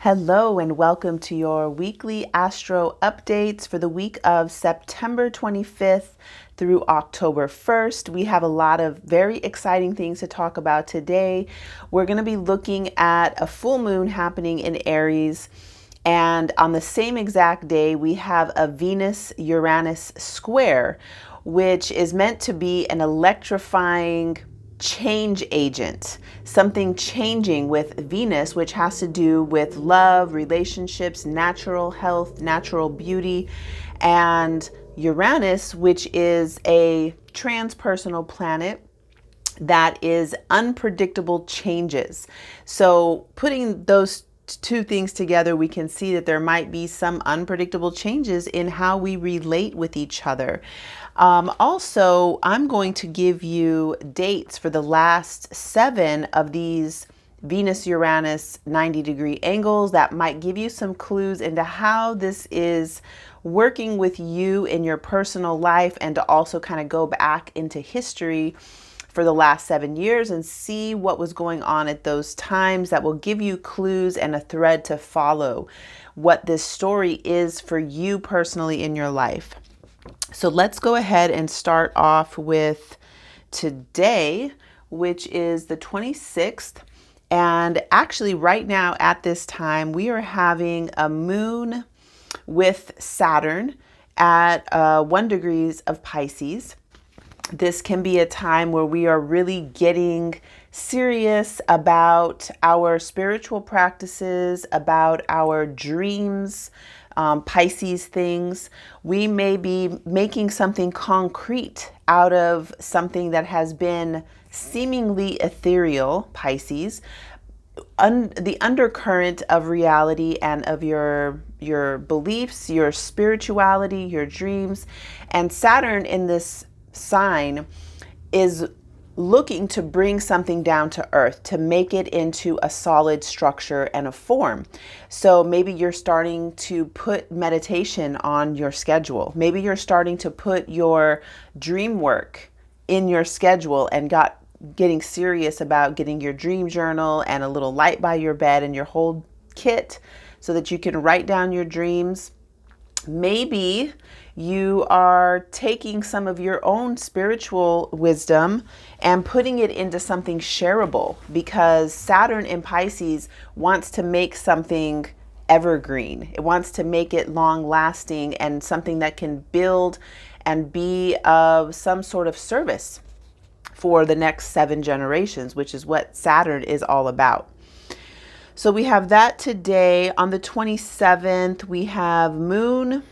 Hello and welcome to your weekly Astro Updates for the week of September 25th through October 1st. We have a lot of very exciting things to talk about today. We're going to be looking at a full moon happening in Aries. And on the same exact day, we have a Venus-Uranus square, which is meant to be an electrifying change agent, something changing with Venus, which has to do with love, relationships, natural health, natural beauty, and Uranus, which is a transpersonal planet that is unpredictable changes. So putting those two things together, we can see that there might be some unpredictable changes in how we relate with each other. Also, I'm going to give you dates for the last 7 of these Venus-Uranus 90-degree angles that might give you some clues into how this is working with you in your personal life, and to also kind of go back into history for the last 7 years and see what was going on at those times. That will give you clues and a thread to follow what this story is for you personally in your life. So let's go ahead and start off with today, which is the 26th. And actually right now at this time, we are having a moon with Saturn at 1 degrees of Pisces. This can be a time where we are really getting serious about our spiritual practices, about our dreams, Pisces things. We may be making something concrete out of something that has been seemingly ethereal, Pisces. The undercurrent of reality and of your beliefs, your spirituality, your dreams. And Saturn in this sign is looking to bring something down to earth, to make it into a solid structure and a form. So maybe you're starting to put meditation on your schedule. Maybe you're starting to put your dream work in your schedule and getting serious about getting your dream journal and a little light by your bed and your whole kit so that you can write down your dreams. Maybe you are taking some of your own spiritual wisdom and putting it into something shareable, because Saturn in Pisces wants to make something evergreen. It wants to make it long lasting and something that can build and be of some sort of service for the next 7 generations, which is what Saturn is all about. So we have that today. On the 27th, we have Moon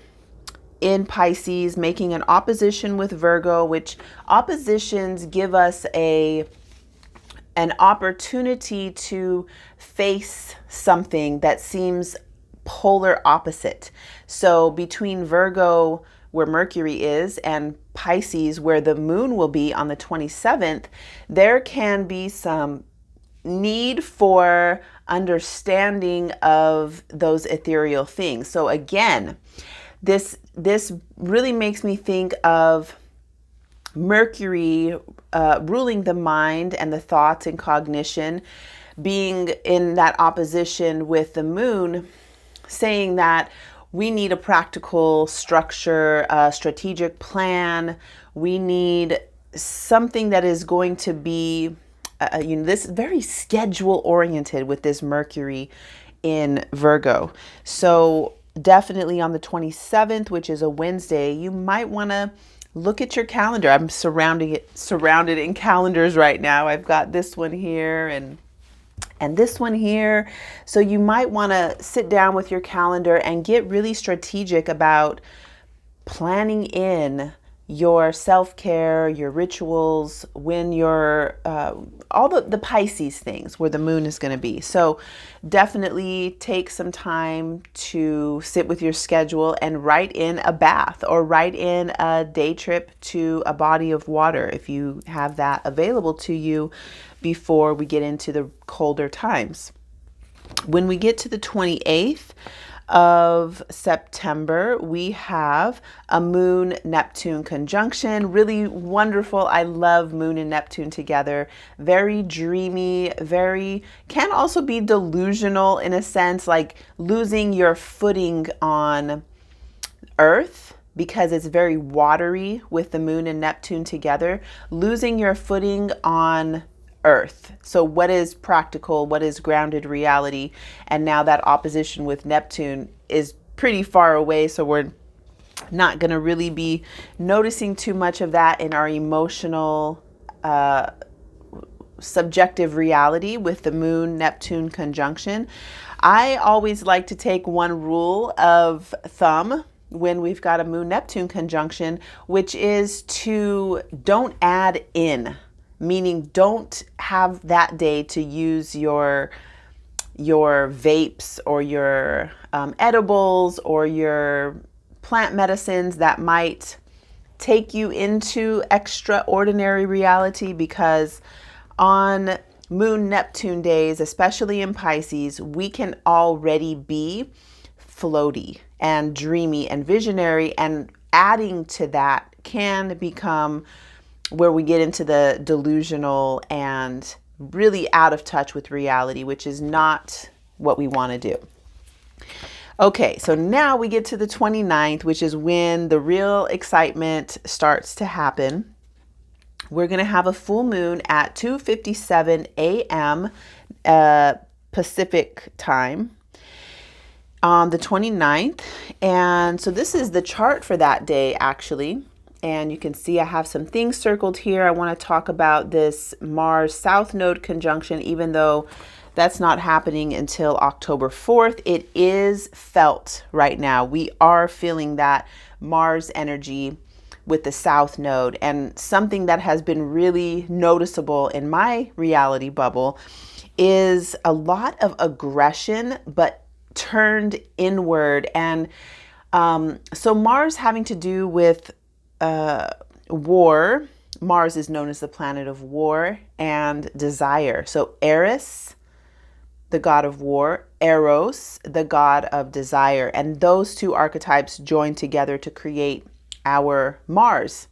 in Pisces making an opposition with Virgo, which oppositions give us an opportunity to face something that seems polar opposite. So between Virgo, where Mercury is, and Pisces, where the moon will be on the 27th, there can be some need for understanding of those ethereal things. So again, this really makes me think of Mercury ruling the mind and the thoughts and cognition, being in that opposition with the moon, saying that we need a practical structure, a strategic plan. We need something that is going to be this is very schedule oriented with this Mercury in Virgo. So definitely on the 27th, which is a Wednesday, you might want to look at your calendar. I'm surrounded in calendars right now. I've got this one here and this one here. So you might want to sit down with your calendar and get really strategic about planning in your self-care, your rituals, when you're all the Pisces things where the moon is going to be. So definitely take some time to sit with your schedule and write in a bath or write in a day trip to a body of water if you have that available to you before we get into the colder times. When we get to the 28th, of September, we have a Moon-Neptune conjunction. Really wonderful. I love Moon and Neptune together. Very dreamy, can also be delusional in a sense, like losing your footing on Earth, because it's very watery with the Moon and Neptune together, losing your footing on Earth. So what is practical, what is grounded reality? And now that opposition with Neptune is pretty far away, so we're not going to really be noticing too much of that in our emotional subjective reality with the Moon Neptune conjunction. I always like to take one rule of thumb when we've got a Moon Neptune conjunction, which is to don't add in, meaning don't have that day to use your vapes or your edibles or your plant medicines that might take you into extraordinary reality, because on Moon Neptune days, especially in Pisces, we can already be floaty and dreamy and visionary, and adding to that can become where we get into the delusional and really out of touch with reality, which is not what we want to do. Okay, so now we get to the 29th, which is when the real excitement starts to happen. We're going to have a full moon at 2:57 a.m. Pacific time on the 29th. And so this is the chart for that day, actually. And you can see I have some things circled here. I want to talk about this Mars South Node conjunction, even though that's not happening until October 4th. It is felt right now. We are feeling that Mars energy with the South Node. And something that has been really noticeable in my reality bubble is a lot of aggression, but turned inward. And so Mars having to do with war. Mars is known as the planet of war and desire. So Aries, the god of war, Eros, the god of desire. And those two archetypes join together to create our Mars.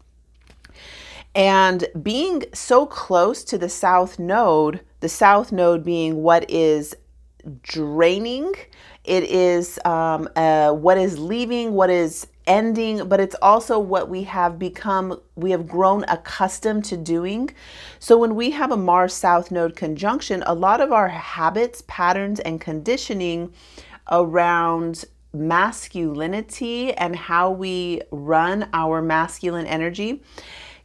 And being so close to the South Node being what is draining, it is what is leaving, what is ending, but it's also what we have grown accustomed to doing. So when we have a Mars South Node conjunction, a lot of our habits, patterns, and conditioning around masculinity and how we run our masculine energy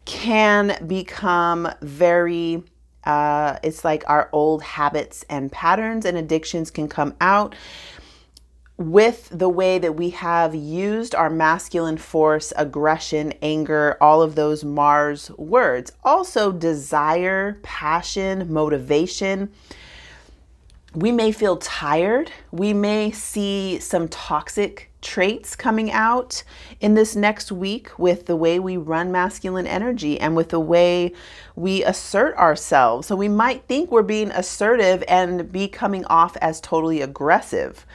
can become very, it's like our old habits and patterns and addictions can come out with the way that we have used our masculine force, aggression, anger, all of those Mars words. Also desire, passion, motivation. We may feel tired. We may see some toxic traits coming out in this next week with the way we run masculine energy and with the way we assert ourselves. So we might think we're being assertive and be coming off as totally aggressive.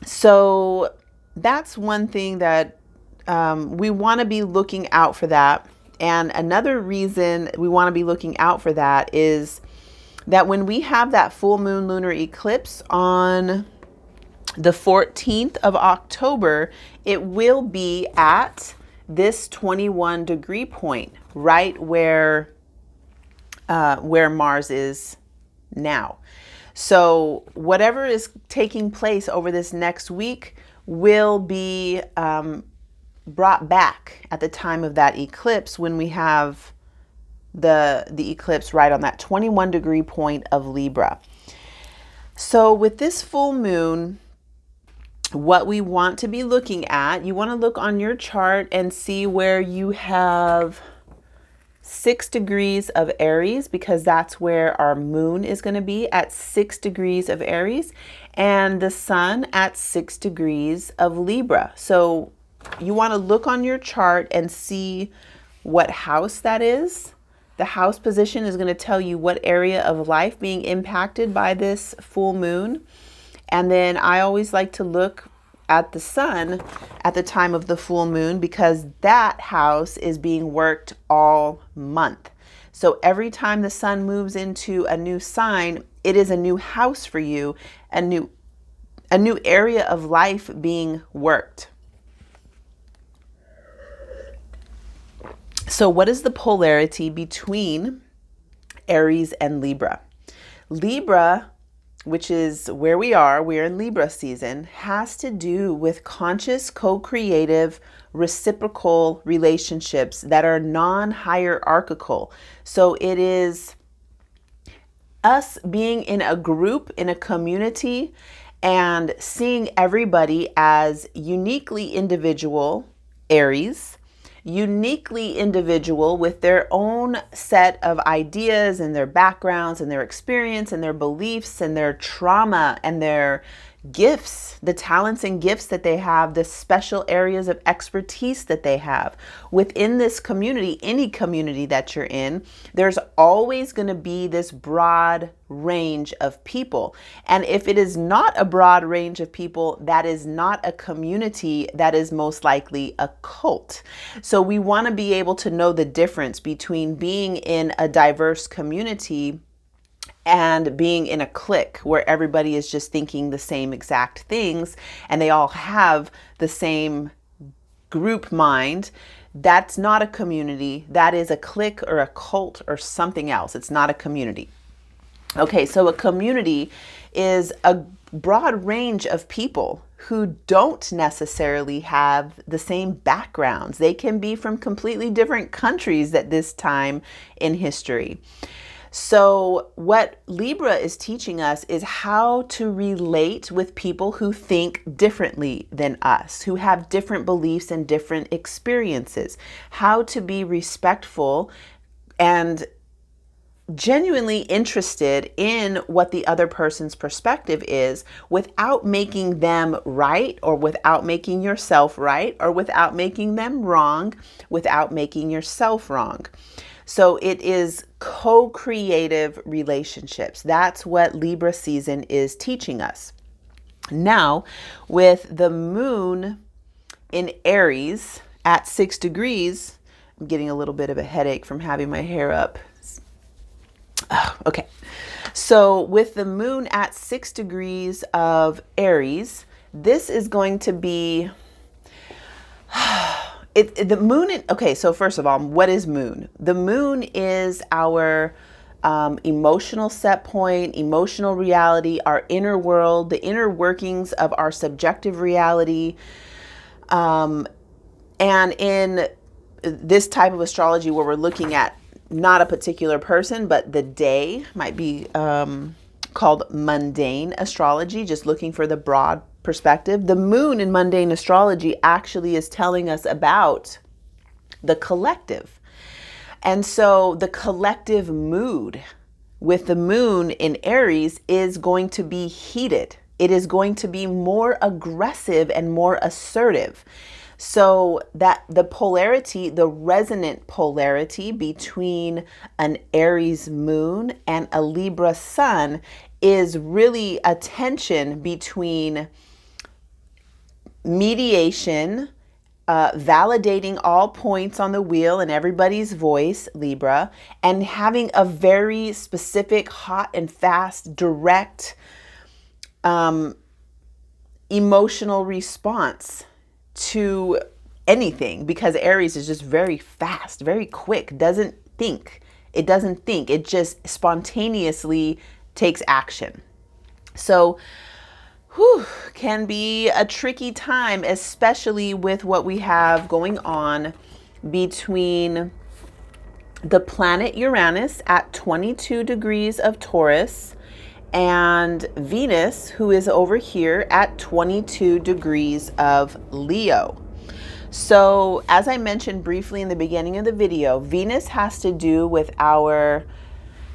So that's one thing that we want to be looking out for that. And another reason we want to be looking out for that is that when we have that full moon lunar eclipse on the 14th of October, it will be at this 21 degree point, right where Mars is now. So whatever is taking place over this next week will be brought back at the time of that eclipse, when we have the eclipse right on that 21 degree point of Libra. So with this full moon, what we want to be looking at, you want to look on your chart and see where you have 6 degrees of Aries, because that's where our moon is going to be at 6 degrees of Aries, and the sun at 6 degrees of Libra. So you want to look on your chart and see what house that is. The house position is going to tell you what area of life being impacted by this full moon. And then I always like to look at the sun at the time of the full moon because that house is being worked all month. So every time the sun moves into a new sign, it is a new house for you, a new area of life being worked. So what is the polarity between Aries and Libra? Libra, which is where we're in Libra season, has to do with conscious, co-creative, reciprocal relationships that are non-hierarchical. So it is us being in a group, in a community, and seeing everybody as uniquely individual, Aries, uniquely individual with their own set of ideas and their backgrounds and their experience and their beliefs and their trauma and their gifts, the talents and gifts that they have, the special areas of expertise that they have. Within this community, any community that you're in, there's always going to be this broad range of people. And if it is not a broad range of people, that is not a community, that is most likely a cult. So we want to be able to know the difference between being in a diverse community and being in a clique where everybody is just thinking the same exact things and they all have the same group mind. That's not a community. That is a clique or a cult or something else. It's not a community. Okay, so a community is a broad range of people who don't necessarily have the same backgrounds. They can be from completely different countries at this time in history. So what Libra is teaching us is how to relate with people who think differently than us, who have different beliefs and different experiences, how to be respectful and genuinely interested in what the other person's perspective is without making them right or without making yourself right or without making them wrong, without making yourself wrong. So it is co-creative relationships. That's what Libra season is teaching us. Now, with the moon in Aries at 6 degrees, I'm getting a little bit of a headache from having my hair up. Oh, okay. So with the moon at 6 degrees of Aries, this is going to be the moon. Okay, so first of all, what is moon? The moon is our emotional set point, emotional reality, our inner world, the inner workings of our subjective reality. And in this type of astrology where we're looking at not a particular person, but the day, might be called mundane astrology, just looking for the broad perspective. The moon in mundane astrology actually is telling us about the collective. And so the collective mood with the moon in Aries is going to be heated. It is going to be more aggressive and more assertive. So that the polarity, the resonant polarity between an Aries moon and a Libra sun is really a tension between mediation, validating all points on the wheel and everybody's voice, Libra, and having a very specific, hot and fast, direct, emotional response to anything, because Aries is just very fast, very quick, doesn't think. It doesn't think. It just spontaneously takes action. So can be a tricky time, especially with what we have going on between the planet Uranus at 22 degrees of Taurus and Venus, who is over here at 22 degrees of Leo. So as I mentioned briefly in the beginning of the video, Venus has to do with our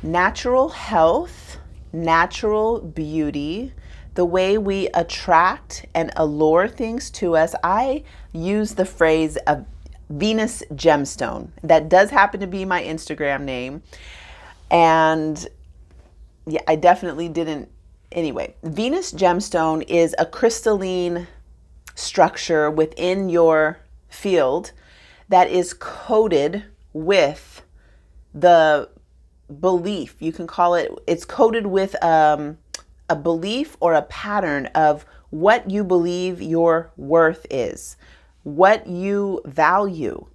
natural health, natural beauty, the way we attract and allure things to us. I use the phrase of Venus gemstone. That does happen to be my Instagram name. And yeah, I definitely didn't anyway, Venus gemstone is a crystalline structure within your field that is coated with the belief. You can call it, it's coated with a belief or a pattern of what you believe your worth is, what you value.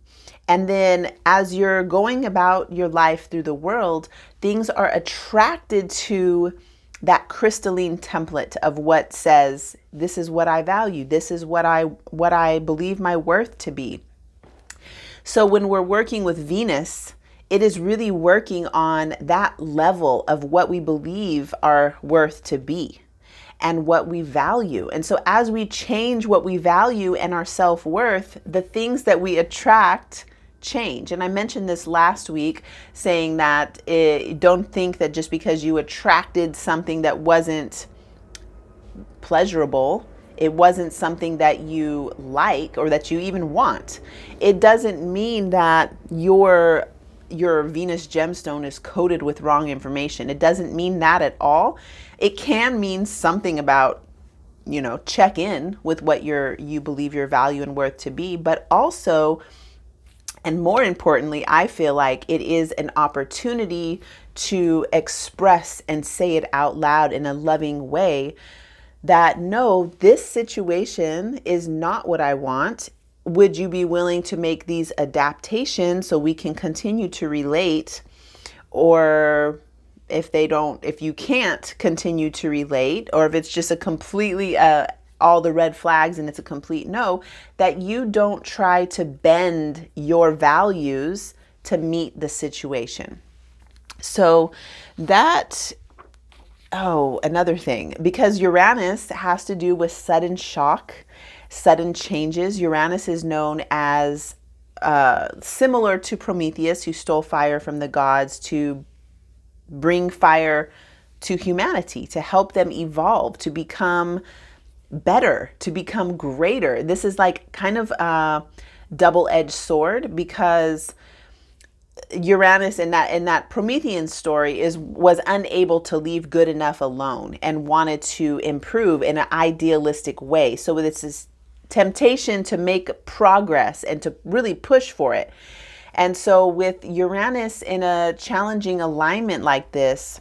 And then as you're going about your life through the world, things are attracted to that crystalline template of what says, this is what I value, this is what I believe my worth to be. So when we're working with Venus, it is really working on that level of what we believe our worth to be and what we value. And so as we change what we value and our self-worth, the things that we attract change. And I mentioned this last week, saying that don't think that just because you attracted something that wasn't pleasurable, it wasn't something that you like or that you even want, it doesn't mean that your Venus gemstone is coated with wrong information. It doesn't mean that at all. It can mean something about, check in with what you believe your value and worth to be, but also, and more importantly, I feel like it is an opportunity to express and say it out loud in a loving way that, no, this situation is not what I want. Would you be willing to make these adaptations so we can continue to relate? Or if you can't continue to relate, or if it's just a completely, all the red flags and it's a complete no, that you don't try to bend your values to meet the situation. So that, another thing, because Uranus has to do with sudden shock, sudden changes. Uranus is known as similar to Prometheus, who stole fire from the gods to bring fire to humanity, to help them evolve, to become better, to become greater. This is like kind of a double-edged sword, because Uranus in that Promethean story was unable to leave good enough alone and wanted to improve in an idealistic way. So it's this temptation to make progress and to really push for it. And so with Uranus in a challenging alignment like this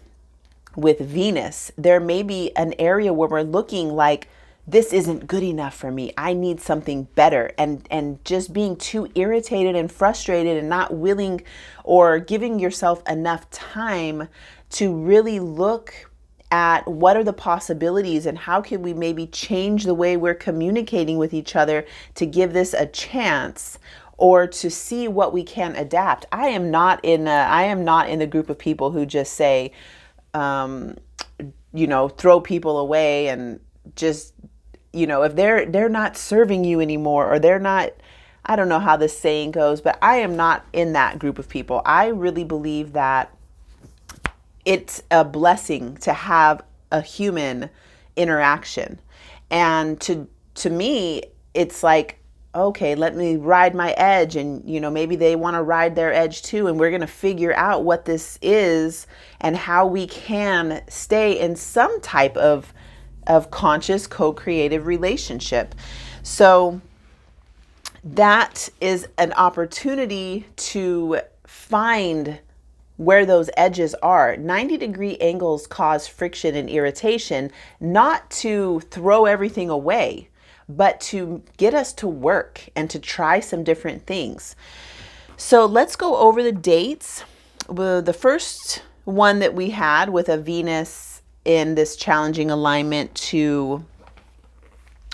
with Venus, there may be an area where we're looking like, this isn't good enough for me, I need something better, and just being too irritated and frustrated and not willing or giving yourself enough time to really look at what are the possibilities and how can we maybe change the way we're communicating with each other to give this a chance, or to see what we can adapt. I am not in the group of people who just say, throw people away and just, if they're not serving you anymore, or they're not, I don't know how this saying goes, but I am not in that group of people. I really believe that it's a blessing to have a human interaction. And to me, it's like, okay, let me ride my edge, and maybe they want to ride their edge too, and we're going to figure out what this is and how we can stay in some type of conscious co-creative relationship. So that is an opportunity to find where those edges are. 90-degree angles cause friction and irritation, not to throw everything away, but to get us to work and to try some different things. So let's go over the dates. The first one that we had with a Venus in this challenging alignment to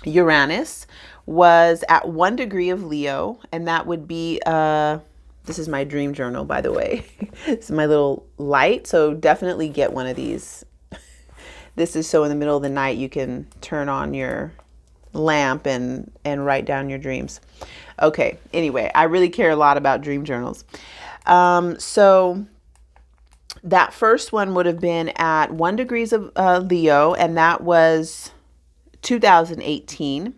Uranus was at 1 degree of Leo, and that would be, this is my dream journal, by the way. This is my little light, so definitely get one of these. This is so in the middle of the night you can turn on your lamp and write down your dreams. Okay, anyway, I really care a lot about dream journals. So that first one would have been at 1 degrees of Leo, and that was 2018.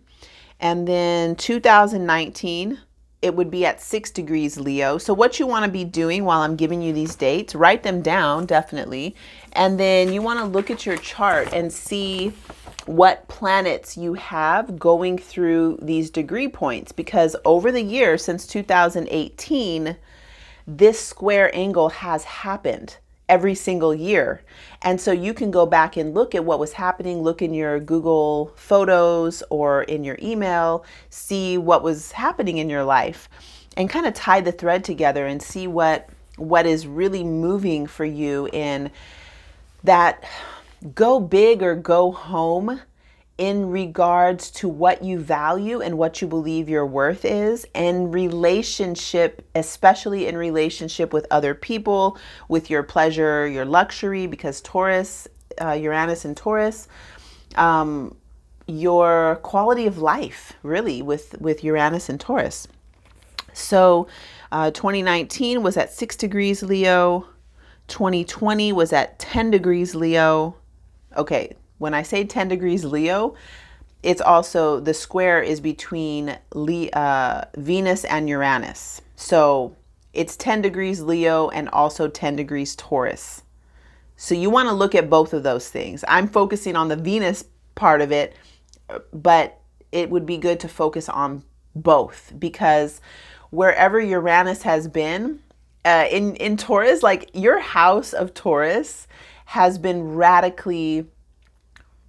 And then 2019, it would be at 6 degrees Leo. So what you want to be doing while I'm giving you these dates, write them down, definitely. And then you want to look at your chart and see what planets you have going through these degree points, because over the year since 2018, this square angle has happened every single year. And so you can go back and look at what was happening, look in your Google Photos or in your email, see what was happening in your life, and kind of tie the thread together and see what is really moving for you in that go big or go home in regards to what you value and what you believe your worth is, and relationship, especially in relationship with other people, with your pleasure, your luxury, because Taurus, Uranus and Taurus, your quality of life, really, with Uranus and Taurus. So 2019 was at 6 degrees Leo. 2020 was at 10 degrees Leo. Okay, when I say 10 degrees Leo, it's also, the square is between Venus and Uranus. So it's 10 degrees Leo and also 10 degrees Taurus. So you want to look at both of those things. I'm focusing on the Venus part of it, but it would be good to focus on both, because wherever Uranus has been, in Taurus, like your house of Taurus has been radically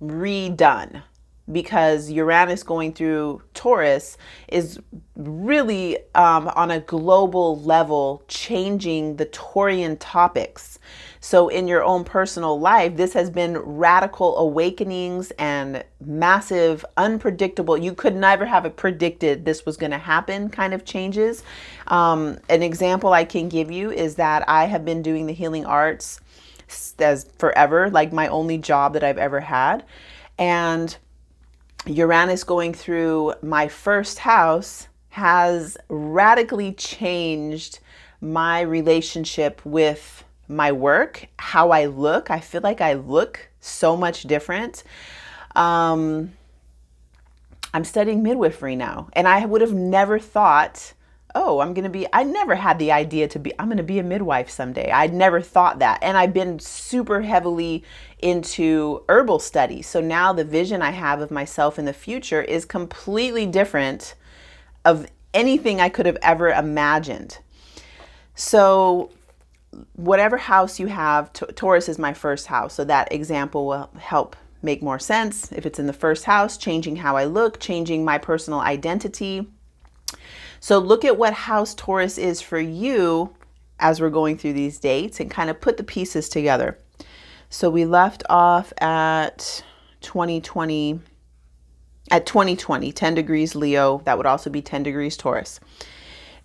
redone, because Uranus going through Taurus is really on a global level changing the Taurian topics. So in your own personal life, this has been radical awakenings and massive, unpredictable, you could never have predicted this was going to happen kind of changes. An example I can give you is that I have been doing the healing arts as forever, like my only job that I've ever had. And Uranus going through my first house has radically changed my relationship with my work, how I look. I feel like I look so much different. I'm studying midwifery now, and I would have never thought, oh, I never had the idea I'm going to be a midwife someday. I'd never thought that. And I've been super heavily into herbal studies. So now the vision I have of myself in the future is completely different of anything I could have ever imagined. So whatever house you have, Taurus is my first house. So that example will help make more sense. If it's in the first house, changing how I look, changing my personal identity. So look at what house Taurus is for you as we're going through these dates and kind of put the pieces together. So we left off at 2020, 10 degrees Leo. That would also be 10 degrees Taurus.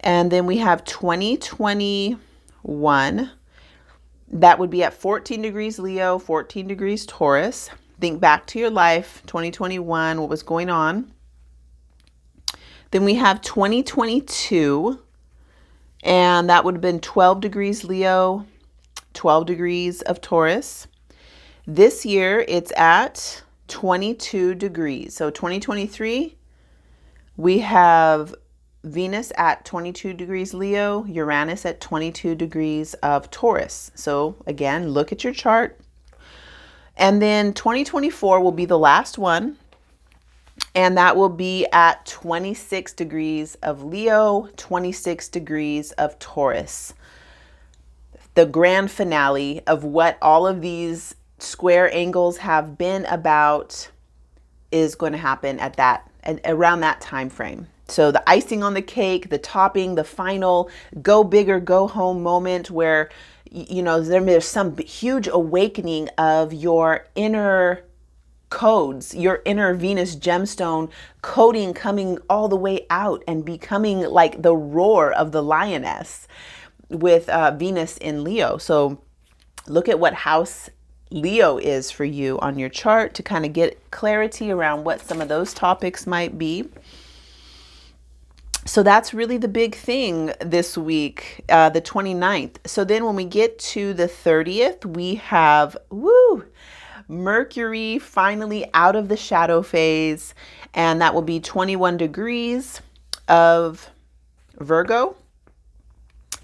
And then we have 2021. That would be at 14 degrees Leo, 14 degrees Taurus. Think back to your life, 2021, what was going on. Then we have 2022, and that would have been 12 degrees Leo, 12 degrees of Taurus. This year, it's at 22 degrees. So 2023, we have Venus at 22 degrees Leo, Uranus at 22 degrees of Taurus. So again, look at your chart. And then 2024 will be the last one. And that will be at 26 degrees of Leo, 26 degrees of Taurus. The grand finale of what all of these square angles have been about is going to happen around that time frame. So the icing on the cake, the topping, the final go big or go home moment where, there's some huge awakening of your inner codes, your inner Venus gemstone coding coming all the way out and becoming like the roar of the lioness with Venus in Leo. So look at what house Leo is for you on your chart to kind of get clarity around what some of those topics might be. So that's really the big thing this week, the 29th. So then when we get to the 30th, we have, Mercury finally out of the shadow phase, and that will be 21 degrees of Virgo.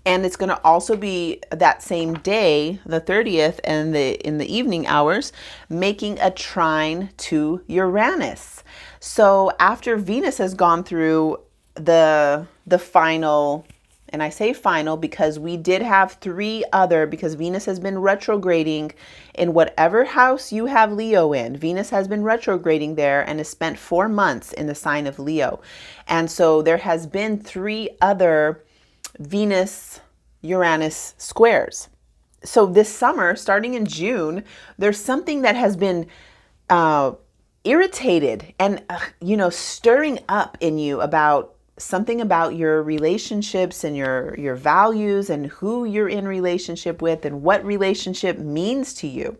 And it's going to also be that same day, the 30th, and in the evening hours, making a trine to Uranus. So after Venus has gone through the final, and I say final because we did have three other, because Venus has been retrograding in whatever house you have Leo in. Venus has been retrograding there and has spent 4 months in the sign of Leo. And so there has been three other Venus Uranus squares. So this summer, starting in June, there's something that has been irritated and, stirring up in you about something about your relationships and your values and who you're in relationship with and what relationship means to you.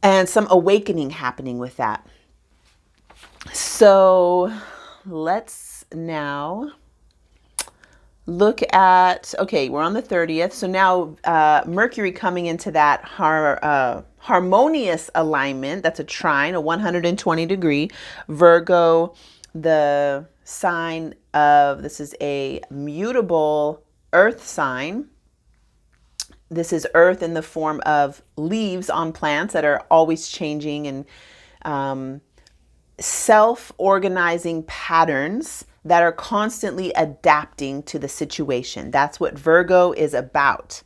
And some awakening happening with that. So let's now look at, okay, we're on the 30th. So now Mercury coming into that harmonious alignment. That's a trine, a 120 degree. Virgo, the sign of, this is a mutable earth sign. This is earth in the form of leaves on plants that are always changing, and self-organizing patterns that are constantly adapting to the situation. That's what Virgo is about.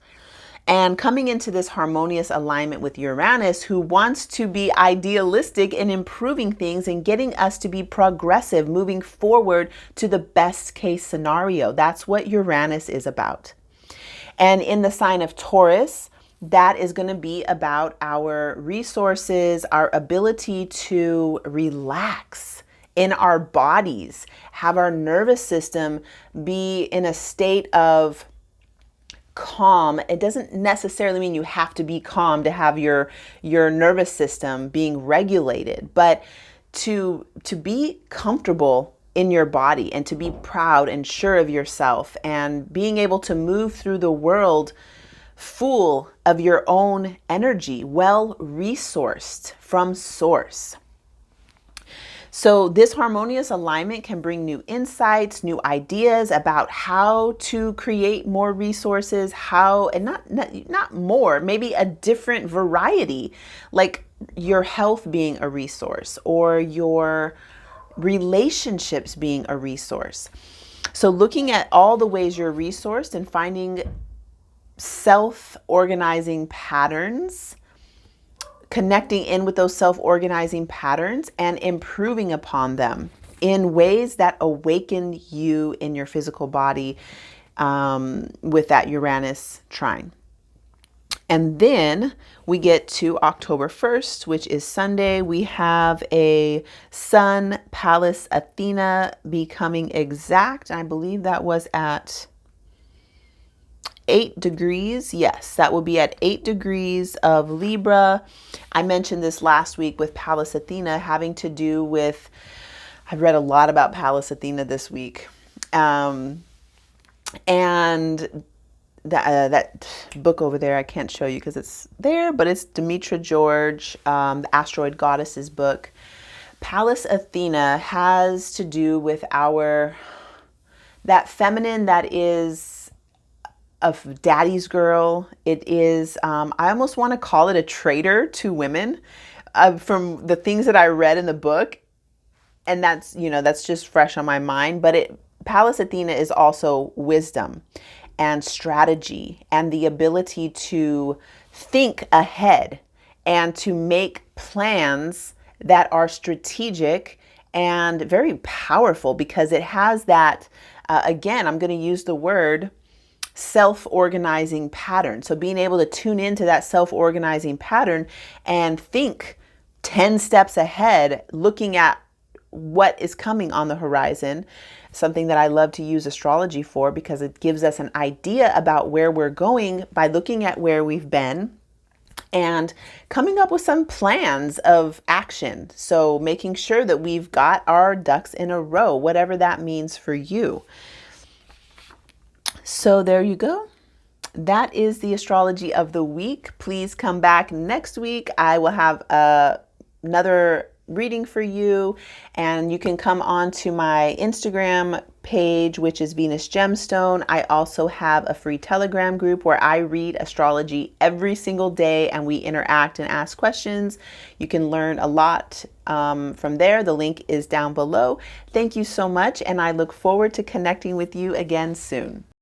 And coming into this harmonious alignment with Uranus, who wants to be idealistic in improving things and getting us to be progressive, moving forward to the best case scenario. That's what Uranus is about. And in the sign of Taurus, that is going to be about our resources, our ability to relax in our bodies, have our nervous system be in a state of calm. It doesn't necessarily mean you have to be calm to have your nervous system being regulated, but to be comfortable in your body and to be proud and sure of yourself and being able to move through the world full of your own energy, well resourced from source. So this harmonious alignment can bring new insights, new ideas about how to create more resources, how, and not more, maybe a different variety, like your health being a resource or your relationships being a resource. So looking at all the ways you're resourced and finding self-organizing patterns, connecting in with those self-organizing patterns and improving upon them in ways that awaken you in your physical body with that Uranus trine. And then we get to October 1st, which is Sunday. We have a Sun Pallas Athena becoming exact. I believe that was at 8 degrees. Yes, that will be at 8 degrees of Libra. I mentioned this last week with Pallas Athena having to do with, I've read a lot about Pallas Athena this week. And that book over there, I can't show you because it's there, but it's Demetra George, the Asteroid Goddesses book. Pallas Athena has to do with that feminine that is of daddy's girl. It is, I almost want to call it a traitor to women from the things that I read in the book. And that's, that's just fresh on my mind. But Pallas Athena is also wisdom and strategy and the ability to think ahead and to make plans that are strategic and very powerful, because it has that, again, I'm going to use the word self-organizing pattern. So being able to tune into that self-organizing pattern and think 10 steps ahead, looking at what is coming on the horizon, something that I love to use astrology for, because it gives us an idea about where we're going by looking at where we've been and coming up with some plans of action. So making sure that we've got our ducks in a row, whatever that means for you. So there you go. That is the astrology of the week. Please come back next week. I will have another reading for you, and you can come on to my Instagram page, which is Venus Gemstone. I also have a free Telegram group where I read astrology every single day and we interact and ask questions. You can learn a lot from there. The link is down below. Thank you so much, and I look forward to connecting with you again soon.